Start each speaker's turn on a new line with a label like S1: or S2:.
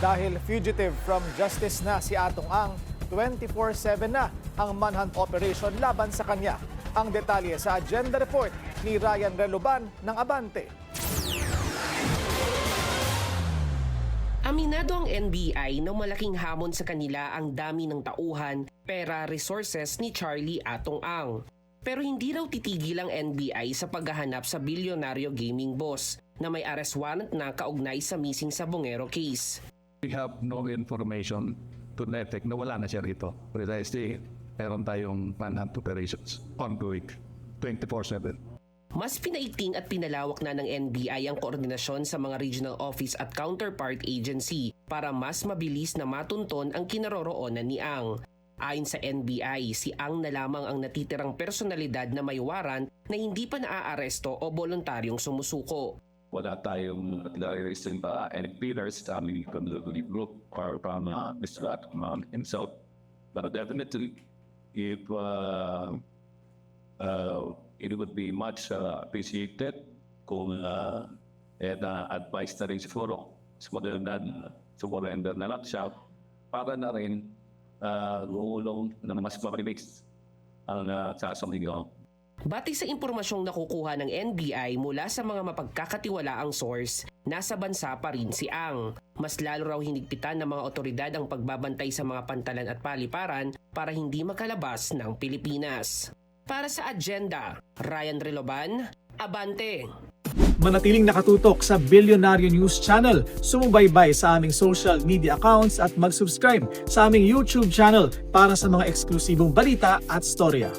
S1: Dahil fugitive from justice na si Atong Ang, 24/7 na ang manhunt operation laban sa kanya. Ang detalye sa agenda report ni Ryan Reloban ng Abante.
S2: Aminado ang NBI na malaking hamon sa kanila ang dami ng tauhan, pera, resources ni Charlie Atong Ang. Pero hindi raw titigil ang NBI sa paghahanap sa bilyonaryo gaming boss na may arrest warrant na kaugnay sa missing Sabongero case.
S3: We have no information to the effect na wala na siya rito. Precisely, meron tayong manhunt operations ongoing 24/7.
S2: Mas pinaigting at pinalawak na ng NBI ang koordinasyon sa mga regional office at counterpart agency para mas mabilis na matunton ang kinaroroonan ni Ang. Ayon sa NBI, si Ang na lamang ang natitirang personalidad na may warrant na hindi pa naaaresto o voluntaryong sumusuko.
S4: Wala tayong nagre-receive any pillars sa aming community group or from Mr. Atman himself. But definitely, if it would be much appreciated kung advice na rin siguro sa surrender na lang siya para na rin gulong na mas mabilis ang sasabihin.
S2: Batay sa impormasyong nakukuha ng NBI mula sa mga mapagkakatiwalaang source, nasa bansa pa rin si Ang. Mas lalo raw hinigpitan ng mga otoridad ang pagbabantay sa mga pantalan at paliparan para hindi makalabas ng Pilipinas. Para sa agenda, Ryan Reloban, Abante.
S5: Manatiling nakatutok sa Bilyonaryo News Channel, sumubaybay sa aming social media accounts at mag-subscribe sa aming YouTube channel para sa mga eksklusibong balita at storya.